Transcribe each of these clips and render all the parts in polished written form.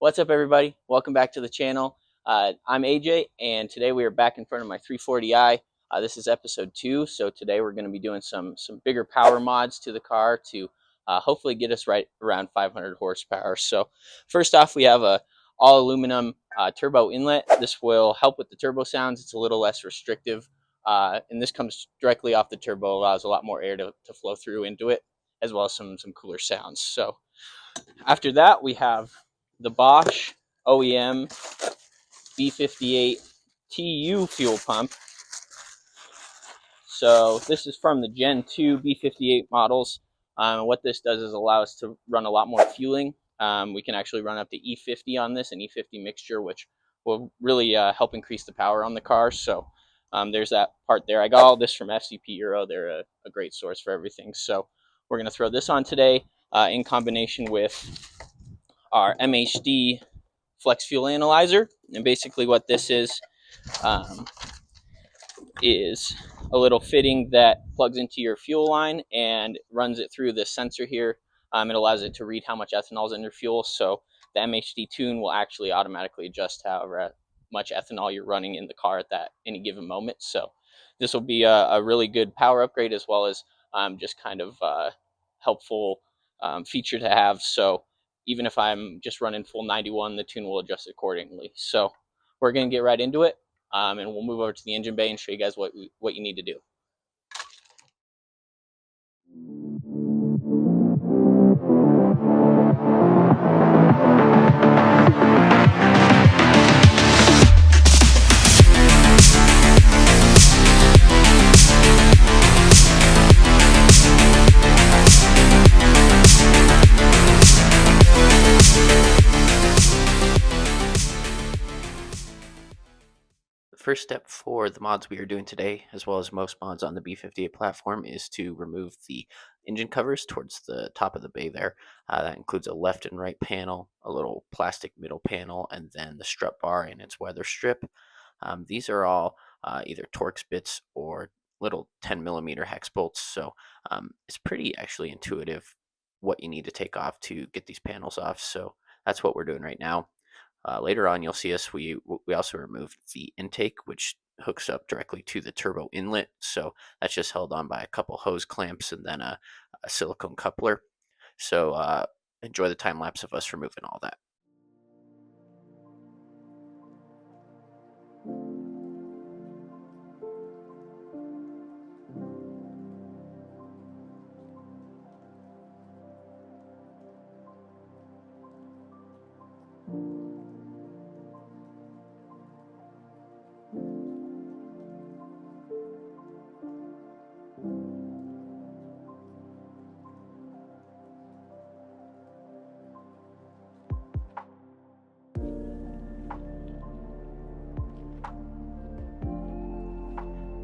What's up, everybody? Welcome back to the channel. I'm AJ, and today we are back in front of my 340i. This is episode 2, so today we're going to be doing some bigger power mods to the car to hopefully get us right around 500 horsepower. So first off, we have a all aluminum turbo inlet. This will help with the turbo sounds. It's a little less restrictive, and this comes directly off the turbo, allows a lot more air to flow through into it, as well as some cooler sounds. So after that, we have the Bosch OEM B58 TU fuel pump. So this is from the Gen 2 B58 models. What this does is allow us to run a lot more fueling. We can actually run up to E50 on this, an E50 mixture, which will really help increase the power on the car. So there's that part there. I got all this from FCP Euro. They're a great source for everything. So we're going to throw this on today in combination with our MHD flex fuel analyzer. And basically what this is a little fitting that plugs into your fuel line and runs it through this sensor here. It allows it to read how much ethanol is in your fuel, so the MHD tune will actually automatically adjust however much ethanol you're running in the car at that any given moment. So this will be a really good power upgrade, as well as just kind of helpful feature to have. So even if I'm just running full 91, the tune will adjust accordingly. So we're going to get right into it, and we'll move over to the engine bay and show you guys what you need to do. First step for the mods we are doing today, as well as most mods on the B58 platform, is to remove the engine covers towards the top of the bay there. That includes a left and right panel, a little plastic middle panel, and then the strut bar and its weather strip. These are all either Torx bits or little 10mm hex bolts, so it's pretty actually intuitive what you need to take off to get these panels off. So that's what we're doing right now. Later on, you'll see us, we also removed the intake, which hooks up directly to the turbo inlet. So that's just held on by a couple hose clamps and then a silicone coupler. So enjoy the time lapse of us removing all that.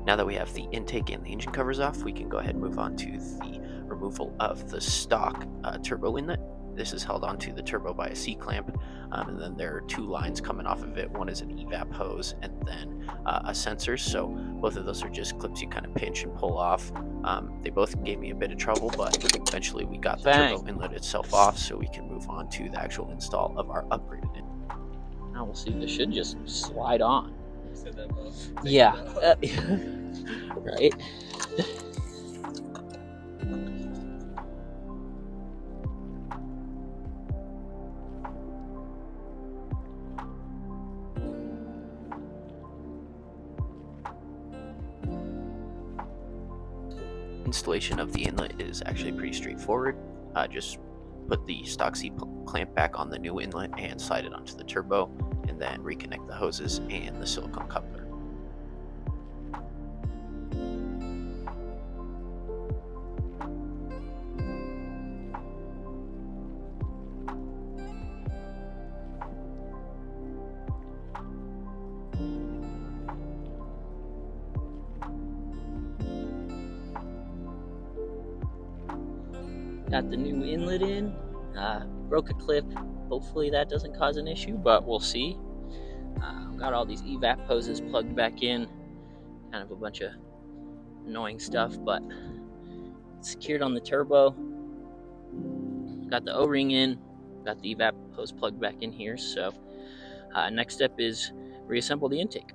Now that we have the intake and the engine covers off, we can go ahead and move on to the removal of the stock turbo inlet. This is held onto the turbo by a C-clamp, and then there are two lines coming off of it. One is an evap hose and then a sensor, so both of those are just clips you kind of pinch and pull off. They both gave me a bit of trouble, but eventually we got the turbo inlet itself off, so we can move on to the actual install of our upgraded inlet. Now we'll see, this should just slide on. That yeah. Right. Installation of the inlet is actually pretty straightforward. Just put the stock C-clamp back on the new inlet and slide it onto the turbo, and then reconnect the hoses and the silicone coupler. Got the new inlet in. Broke a clip. Hopefully that doesn't cause an issue, but we'll see. Got all these evap hoses plugged back in. Kind of a bunch of annoying stuff, but it's secured on the turbo. Got the O-ring in. got the evap hose plugged back in here. So next step is reassemble the intake.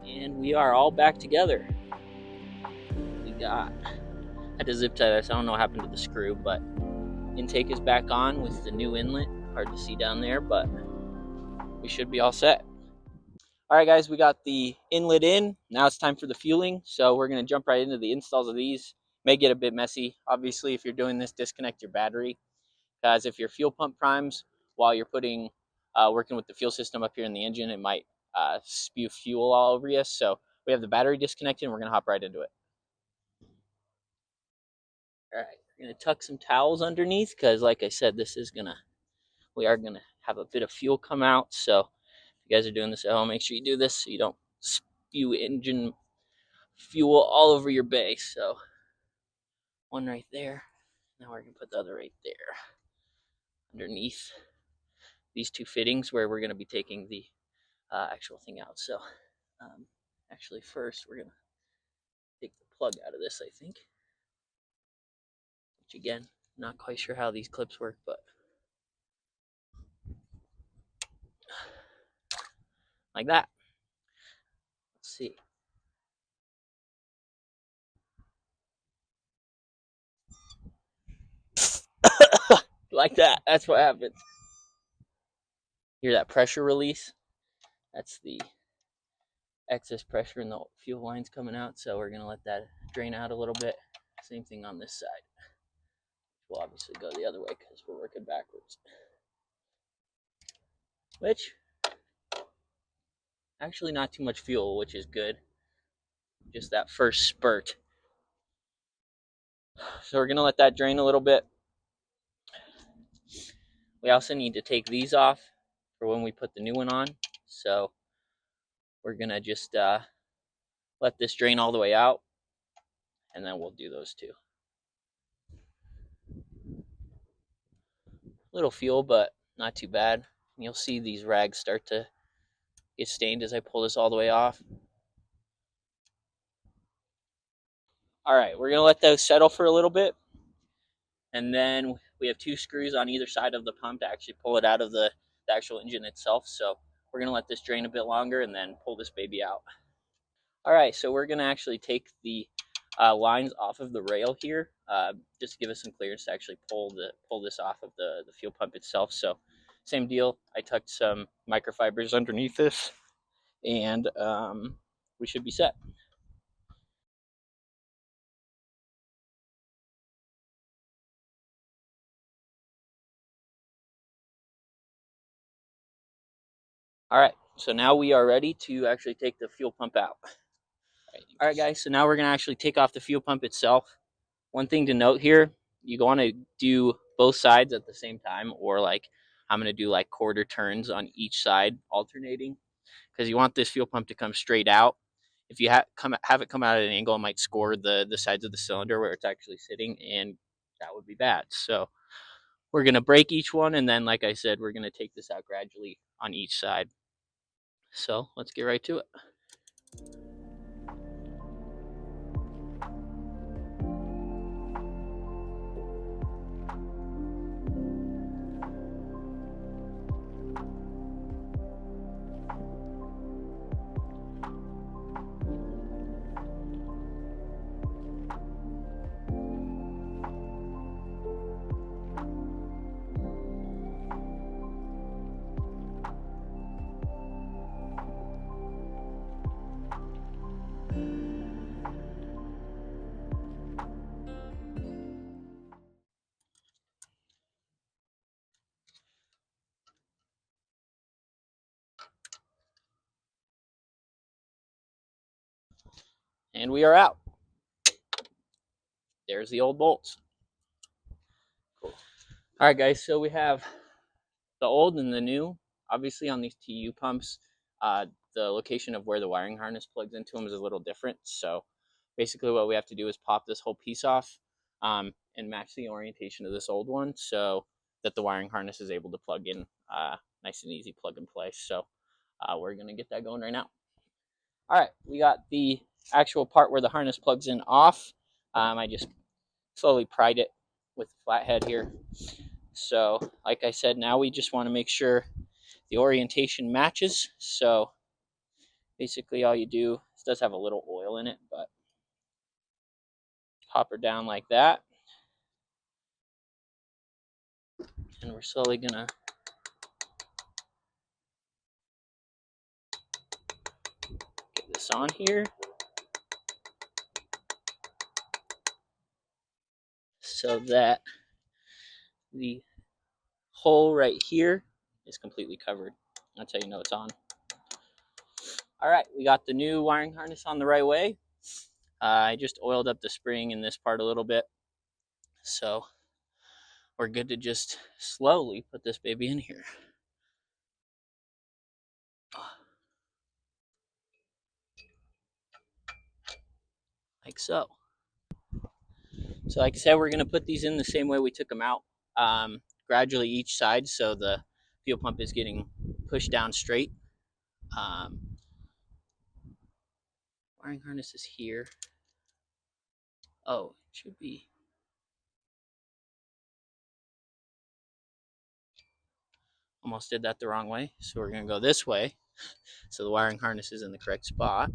And we are all back together. We got, had to zip tie this. I don't know what happened to the screw, but intake is back on with the new inlet. Hard to see down there, but we should be all set. All right, guys, we got the inlet in. Now it's time for the fueling. So we're going to jump right into the installs of these. May get a bit messy. Obviously, if you're doing this, disconnect your battery. Because if your fuel pump primes while you're working with the fuel system up here in the engine, it might spew fuel all over you. So we have the battery disconnected, and we're going to hop right into it. All right, we're going to tuck some towels underneath because, like I said, we are going to have a bit of fuel come out. So if you guys are doing this at home, make sure you do this so you don't spew engine fuel all over your bay. So one right there. Now we're going to put the other right there underneath these two fittings where we're going to be taking the actual thing out. So actually first we're going to take the plug out of this, I think. Which again, not quite sure how these clips work, but like that. Let's see. Like that. That's what happens. Hear that pressure release? That's the excess pressure in the fuel lines coming out. So we're going to let that drain out a little bit. Same thing on this side. We'll obviously go the other way because we're working backwards. Which, actually not too much fuel, which is good. Just that first spurt. So we're going to let that drain a little bit. We also need to take these off for when we put the new one on. So we're going to just let this drain all the way out, and then we'll do those two. Little fuel, but not too bad. And you'll see these rags start to get stained as I pull this all the way off. All right, we're going to let those settle for a little bit. And then we have two screws on either side of the pump to actually pull it out of the actual engine itself. So we're going to let this drain a bit longer and then pull this baby out. All right, so we're going to actually take the lines off of the rail here, just to give us some clearance to actually pull this off of the fuel pump itself. So same deal, I tucked some microfibers underneath this, and we should be set. All right, so now we are ready to actually take the fuel pump out. All right, guys, so now we're going to actually take off the fuel pump itself. One thing to note here, you want to do both sides at the same time, or like I'm going to do like quarter turns on each side alternating, because you want this fuel pump to come straight out. If you have it come out at an angle, it might score the sides of the cylinder where it's actually sitting, and that would be bad. So we're going to break each one, and then, like I said, we're going to take this out gradually on each side. So let's get right to it. And we are out. There's the old bolts. Cool. All right, guys, so we have the old and the new. Obviously, on these TU pumps, the location of where the wiring harness plugs into them is a little different. So basically what we have to do is pop this whole piece off and match the orientation of this old one so that the wiring harness is able to plug in nice and easy plug and play. So we're going to get that going right now. All right, we got the actual part where the harness plugs in off. I just slowly pried it with the flathead here. So like I said, now we just want to make sure the orientation matches. So basically all you do, this does have a little oil in it, but pop her down like that. And we're slowly gonna get this on here. So that the hole right here is completely covered. That's how you know it's on. All right, we got the new wiring harness on the right way. I just oiled up the spring in this part a little bit. So we're good to just slowly put this baby in here. Like so. So like I said, we're going to put these in the same way we took them out, gradually each side so the fuel pump is getting pushed down straight. Wiring harness is here. Oh, it should be. Almost did that the wrong way. So we're going to go this way so the wiring harness is in the correct spot.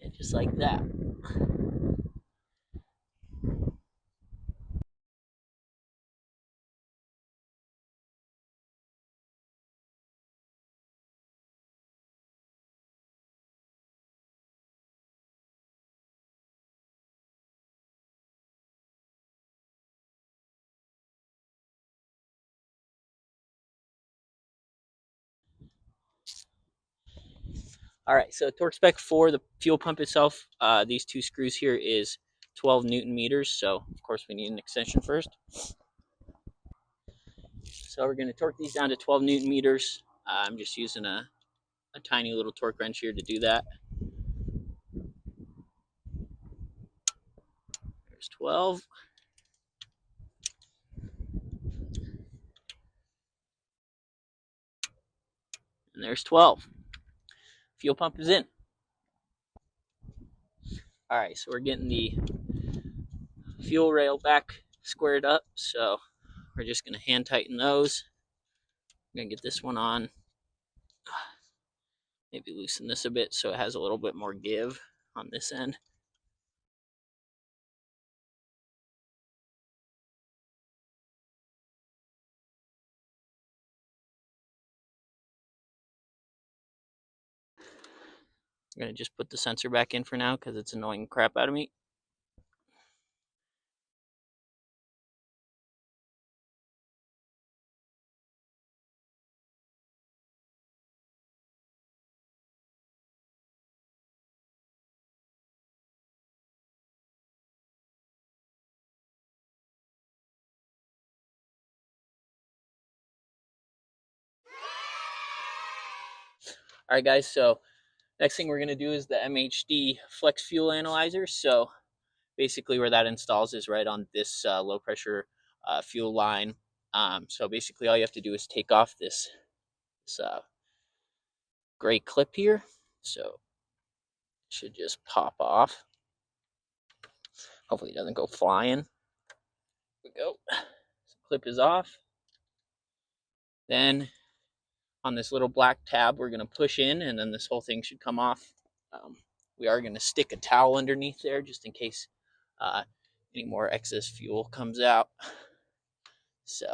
And just like that. All right, so torque spec for the fuel pump itself, these two screws here is 12 Newton meters. So of course we need an extension first. So we're going to torque these down to 12 Newton meters. I'm just using a tiny little torque wrench here to do that. There's 12. And there's 12. Fuel pump is in. All right, so we're getting the fuel rail back squared up. So we're just going to hand tighten those. I'm going to get this one on. Maybe loosen this a bit so it has a little bit more give on this end. I'm going to just put the sensor back in for now because it's annoying the crap out of me. All right, guys, so next thing we're going to do is the MHD Flex Fuel Analyzer. So basically where that installs is right on this low pressure fuel line. So basically all you have to do is take off this gray clip here. So it should just pop off. Hopefully it doesn't go flying. Here we go. So clip is off. Then on this little black tab, we're going to push in and then this whole thing should come off. We are going to stick a towel underneath there just in case any more excess fuel comes out. So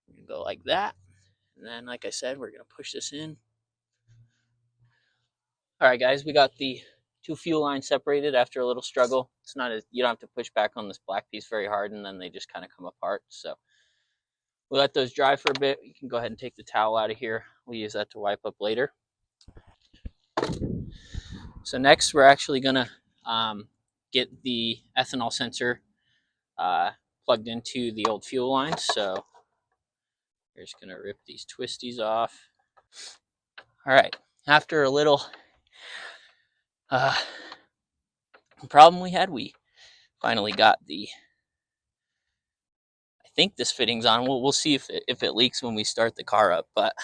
we're going to go like that. And then, like I said, we're going to push this in. All right, guys, we got the two fuel lines separated after a little struggle. It's not as, you don't have to push back on this black piece very hard and then they just kind of come apart. So we'll let those dry for a bit. You can go ahead and take the towel out of here. We'll use that to wipe up later. So next we're actually gonna get the ethanol sensor plugged into the old fuel line. So we're just gonna rip these twisties off. All right, after a little problem we had, we finally got the, I think this fitting's on. We'll see if it leaks when we start the car up, but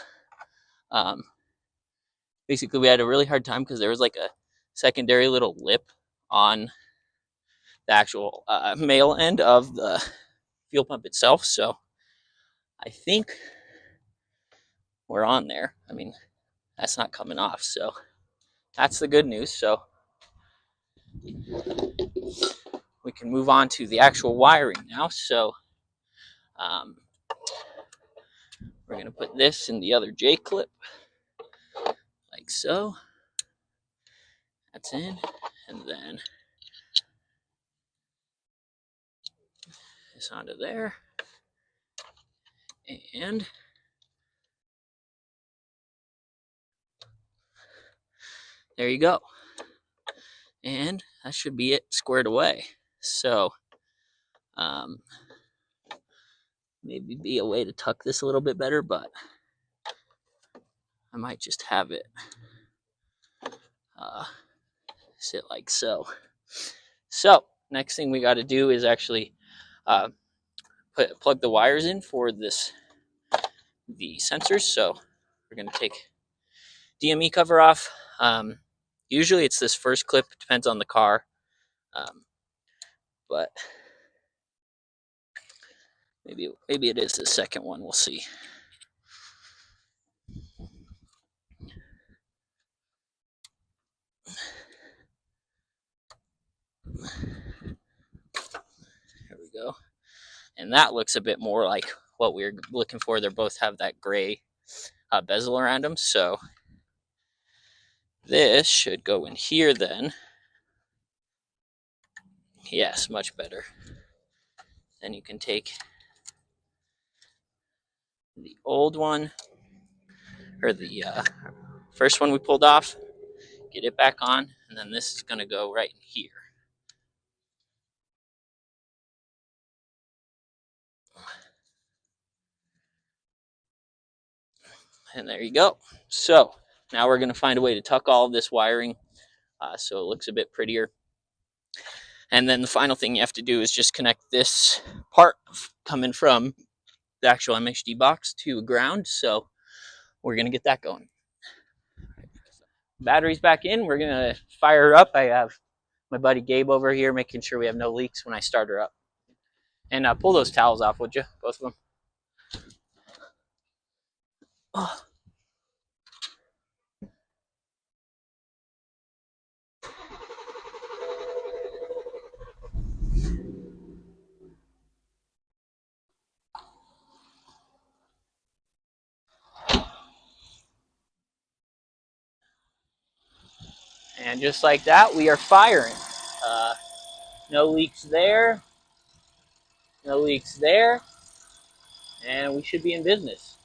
basically we had a really hard time because there was like a secondary little lip on the actual male end of the fuel pump itself. So I think we're on there. I mean, that's not coming off, so that's the good news. So we can move on to the actual wiring now. So we're going to put this in the other J clip, like so. That's in, and then this onto there, and there you go. And that should be it squared away. So maybe be a way to tuck this a little bit better, but I might just have it sit like so. So next thing we got to do is actually plug the wires in for the sensors. So we're going to take DME cover off. Usually it's this first clip, depends on the car, but maybe it is the second one. We'll see. There we go. And that looks a bit more like what we're looking for. They both have that gray bezel around them. So this should go in here then. Yes, much better. Then you can take the old one, or the first one we pulled off, get it back on, and then this is going to go right in here. And there you go. So now we're going to find a way to tuck all of this wiring so it looks a bit prettier. And then the final thing you have to do is just connect this part coming from the actual MHD box to ground. So we're going to get that going. Battery's back in. We're going to fire her up. I have my buddy Gabe over here making sure we have no leaks when I start her up. And pull those towels off, would you? Both of them. Oh. And just like that, we are firing. No leaks there. No leaks there. And we should be in business.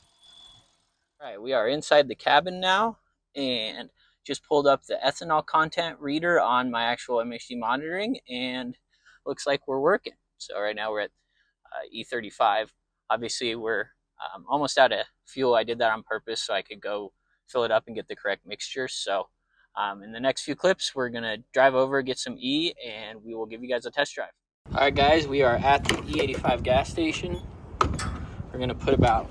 All right, we are inside the cabin now and just pulled up the ethanol content reader on my actual MHD monitoring, and looks like we're working. So right now we're at E35. Obviously we're almost out of fuel. I did that on purpose so I could go fill it up and get the correct mixture. So in the next few clips, we're going to drive over, get some E, and we will give you guys a test drive. All right, guys, we are at the E85 gas station. We're going to put about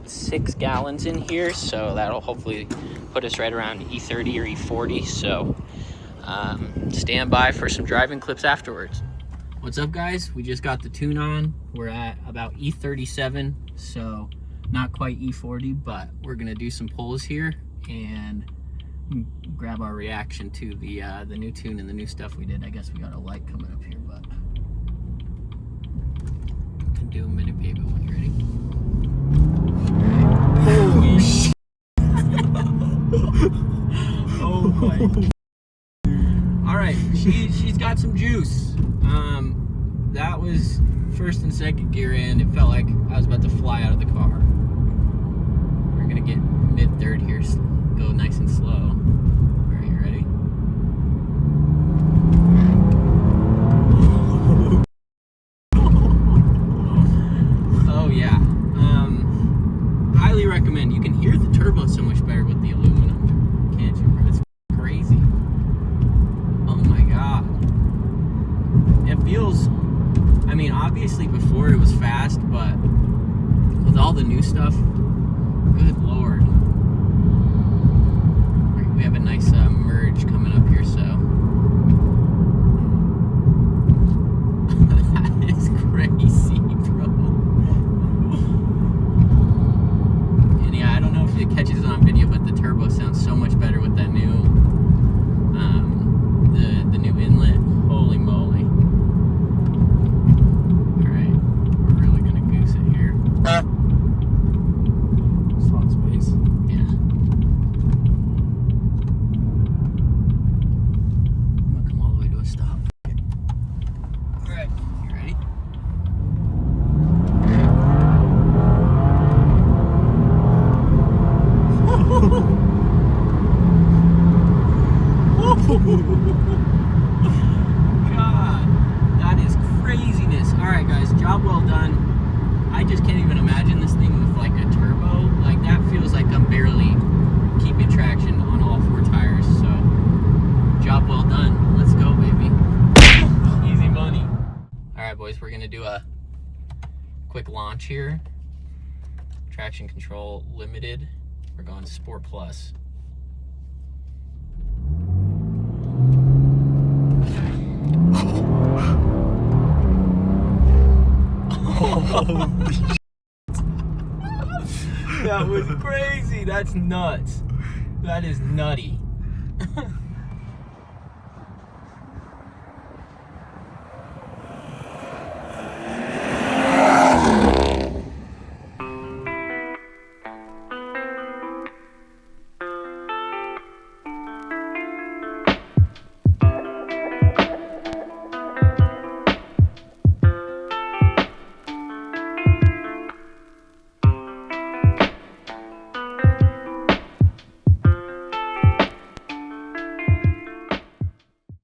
6 gallons in here, so that'll hopefully put us right around E30 or E40. So stand by for some driving clips afterwards. What's up, guys? We just got the tune on. We're at about E37, so not quite E40, but we're going to do some pulls here and grab our reaction to the new tune and the new stuff we did. I guess we got a light coming up here, but I can do a minute baby when you're ready. Holy shit! Oh my! All right, she's got some juice. That was first and second gear in. It felt like I was about to fly out of the car. We're gonna get mid-third here. Go nice and slow. Are you ready? obviously before it was fast, but with all the new stuff, good lord. We have a nice merge coming up here, so that is crazy, bro. And yeah, I don't know if it catches on video, but the turbo sounds so much better with that new the new inlet. Holy moly. Alright, we're really gonna goose it here. Slot space. Yeah. I'm gonna come all the way to a stop. Alright, you ready? God, that is craziness. Alright guys, job well done. I just can't even imagine this thing with like a turbo. Like that feels like I'm barely keeping traction on all four tires. So, job well done. Let's go, baby. Easy money. Alright boys, we're gonna do a quick launch here. Traction control limited. We're going to Sport Plus. That was crazy. That's nuts. That is nutty.